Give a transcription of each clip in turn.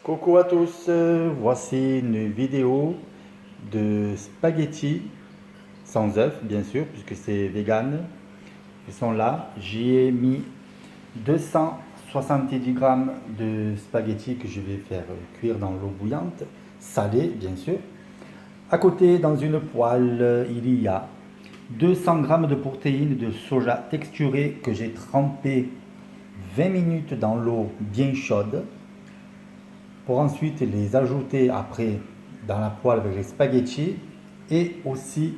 Coucou à tous, voici une vidéo de spaghettis sans œufs bien sûr puisque c'est vegan. Ils sont là, j'y ai mis 270 grammes de spaghettis que je vais faire cuire dans l'eau bouillante, salée bien sûr. À côté dans une poêle il y a 200 grammes de protéines de soja texturées que j'ai trempé 20 minutes dans l'eau bien chaude, pour ensuite les ajouter après dans la poêle avec les spaghettis et aussi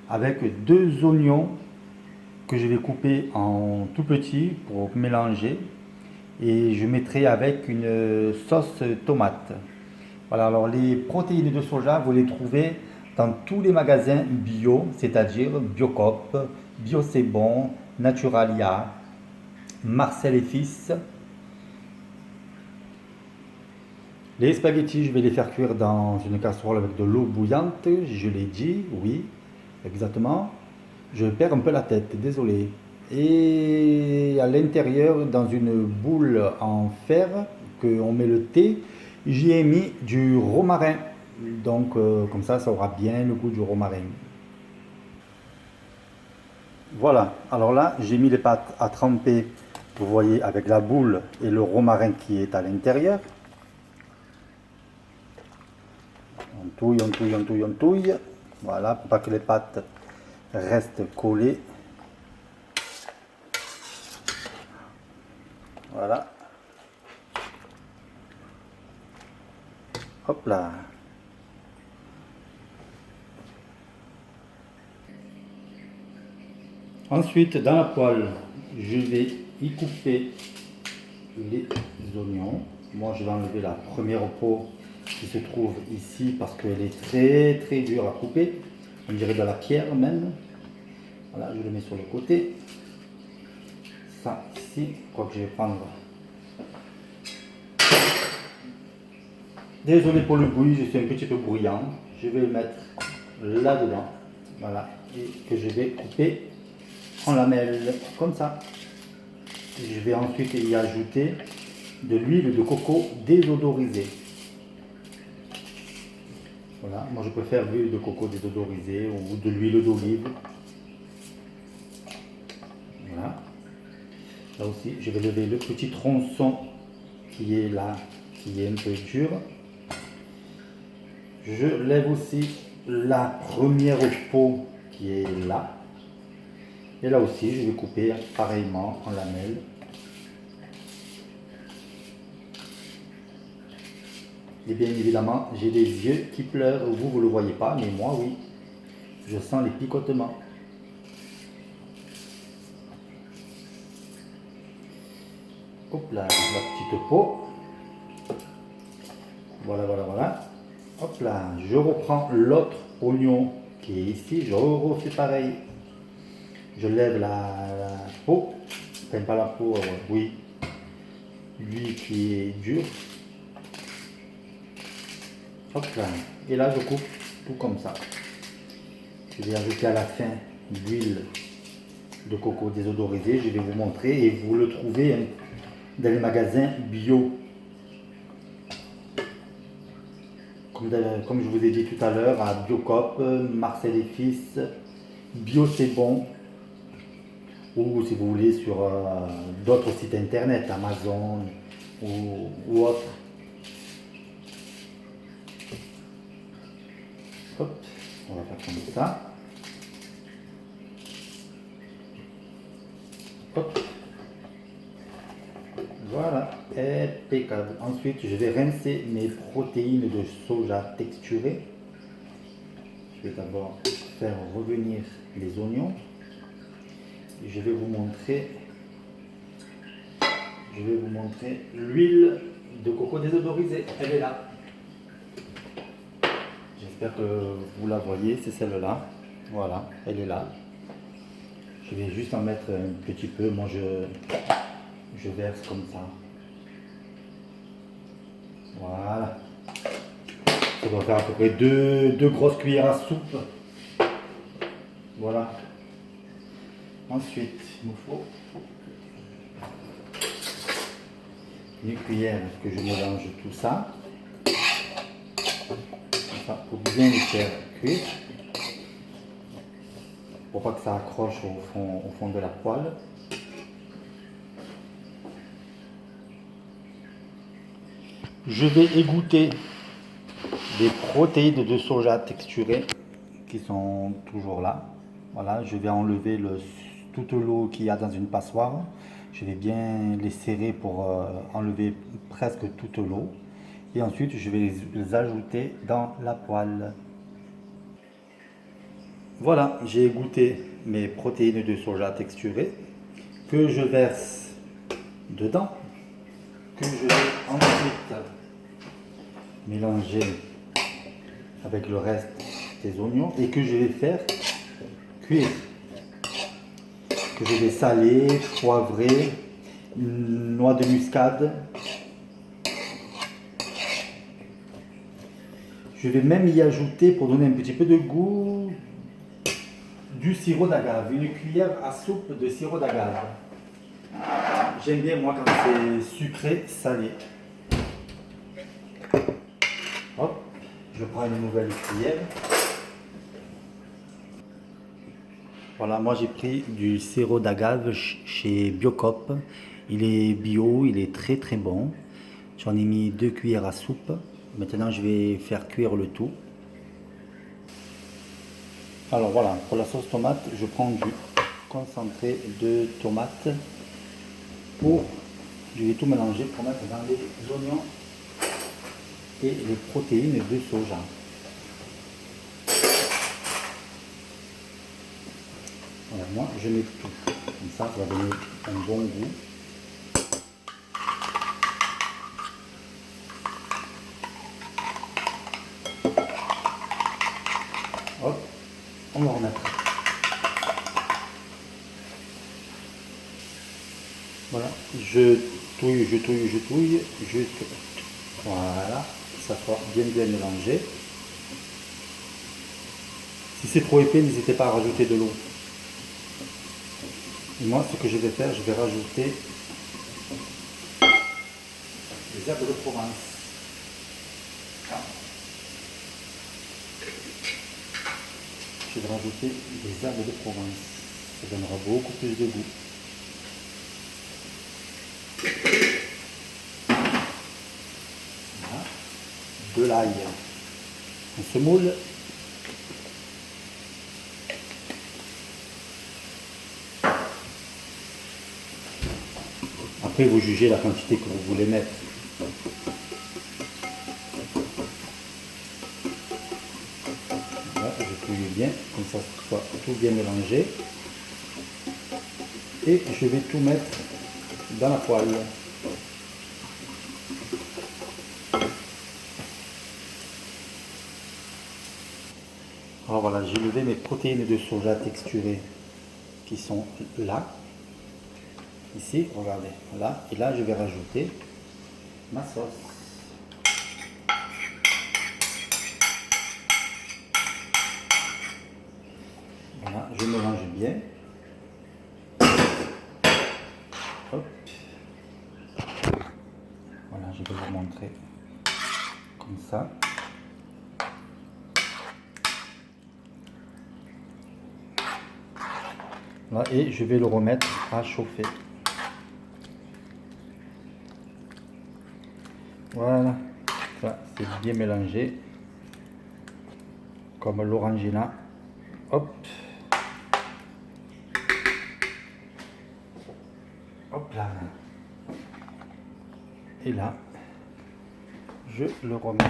avec deux oignons que je vais couper en tout petits pour mélanger, et je mettrai avec une sauce tomate. Voilà, alors les protéines de soja, vous les trouvez dans tous les magasins bio, c'est-à-dire Biocoop, Bio C'est Bon, Naturalia, Marcel et Fils. Les spaghettis, je vais les faire cuire dans une casserole avec de l'eau bouillante, je l'ai dit, oui, exactement. Je perds un peu la tête, désolé. Et à l'intérieur, dans une boule en fer, qu'on met le thé, j'y ai mis du romarin. Donc, comme ça aura bien le goût du romarin. Voilà, alors là, j'ai mis les pâtes à tremper, vous voyez, avec la boule et le romarin qui est à l'intérieur. On touille, on touille, on touille, on touille. Voilà, pour pas que les pâtes restent collées. Voilà. Hop là. Ensuite, dans la poêle, je vais y couper les oignons. Moi, je vais enlever la première peau qui se trouve ici parce qu'elle est très dure à couper. On dirait de la pierre même. Voilà, je le mets sur le côté. Ça ici, quoi que je vais prendre. Désolé pour le bruit, je suis un petit peu bruyant. Je vais le mettre là-dedans. Voilà, et que je vais couper en lamelles, comme ça. Je vais ensuite y ajouter de l'huile de coco désodorisée. Voilà, moi je préfère l'huile de coco désodorisée ou de l'huile d'olive. Voilà. Là aussi, je vais lever le petit tronçon qui est là, qui est un peu dur. Je lève aussi la première peau qui est là. Et là aussi, je vais couper pareillement en lamelles. Et bien évidemment, j'ai des yeux qui pleurent. Vous ne le voyez pas, mais moi, oui. Je sens les picotements. Hop là, la petite peau. Voilà, voilà, voilà. Hop là, je reprends l'autre oignon qui est ici. Je refais pareil. Je lève la peau. Enfin, pas la peau, oui. Lui qui est dur. Hop là. Et là, je coupe tout comme ça. Je vais ajouter à la fin l'huile de coco désodorisée. Je vais vous montrer et vous le trouvez dans les magasins bio. Comme je vous ai dit tout à l'heure, à Biocoop, Marcel et Fils, Bio C'est Bon, ou si vous voulez sur d'autres sites internet, Amazon ou autres. Hop, on va faire comme ça. Hop. Voilà, impeccable. Ensuite, je vais rincer mes protéines de soja texturées. Je vais d'abord faire revenir les oignons. Je vais vous montrer l'huile de coco désodorisée. Elle est là. J'espère que vous la voyez, c'est celle-là. Voilà, elle est là. Je vais juste en mettre un petit peu. Moi, je verse comme ça. Voilà. Ça doit faire à peu près deux grosses cuillères à soupe. Voilà. Ensuite, il me faut une cuillère que je mélange tout ça. bien les faire cuire pour pas que ça accroche au fond de la poêle. Je vais égoutter des protéines de soja texturées qui sont toujours là. Voilà, je vais enlever toute l'eau qu'il y a dans une passoire. Je vais bien les serrer pour enlever presque toute l'eau. Et ensuite, je vais les ajouter dans la poêle. Voilà, j'ai égoutter mes protéines de soja texturées que je verse dedans, que je vais ensuite mélanger avec le reste des oignons et que je vais faire cuire. Que je vais saler, poivrer, une noix de muscade. Je vais même y ajouter, pour donner un petit peu de goût, du sirop d'agave, une cuillère à soupe de sirop d'agave. J'aime bien moi quand c'est sucré, salé. Hop, je prends une nouvelle cuillère. Voilà, moi j'ai pris du sirop d'agave chez Biocop. Il est bio, il est très très bon. J'en ai mis 2 cuillères à soupe. Maintenant je vais faire cuire le tout. Alors voilà, pour la sauce tomate, je prends du concentré de tomate. Je vais tout mélanger pour mettre dans les oignons et les protéines de soja. Voilà, moi je mets tout. Comme ça va donner un bon goût. Hop, on va remettre. Voilà, je touille, juste, voilà, ça soit bien mélangé. Si c'est trop épais, n'hésitez pas à rajouter de l'eau. Et moi, ce que je vais faire, je vais rajouter les herbes de Provence. Je vais rajouter des herbes de Provence. Ça donnera beaucoup plus de goût. Voilà. De l'ail. On semoule. Après, vous jugez la quantité que vous voulez mettre. Voilà, je touille bien, comme ça soit tout bien mélangé. Et je vais tout mettre dans la poêle. Alors voilà, j'ai levé mes protéines de soja texturées qui sont là. Ici, regardez, là, et là je vais rajouter ma sauce. Voilà, je mélange bien. Hop. Voilà, je vais vous montrer comme ça. Voilà, et je vais le remettre à chauffer. Voilà, ça c'est bien mélangé, comme l'orangina. Hop, hop là. Et là, je le remets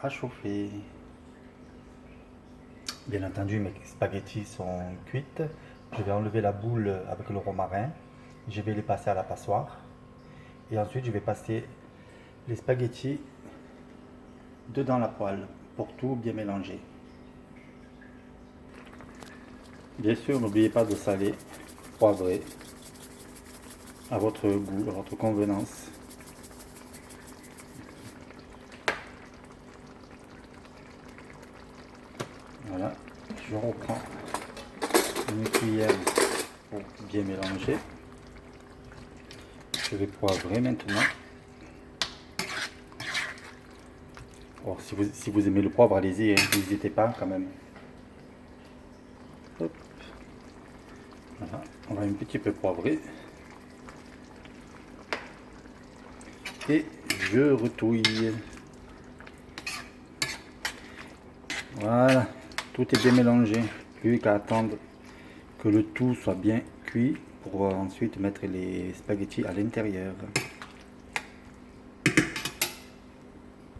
à chauffer. Bien entendu, mes spaghettis sont cuites. Je vais enlever la boule avec le romarin. Je vais les passer à la passoire. Et ensuite, je vais passer les spaghettis dedans la poêle pour tout bien mélanger. Bien sûr, n'oubliez pas de saler, poivrer à votre goût, à votre convenance. Voilà, je reprends une cuillère pour bien mélanger. Je vais poivrer maintenant. Bon, si vous aimez le poivre, allez-y, hein, n'hésitez pas quand même. Hop. Voilà, on va un petit peu poivrer. Et je retouille. Voilà, tout est bien mélangé. Plus qu'à attendre que le tout soit bien cuit pour ensuite mettre les spaghettis à l'intérieur.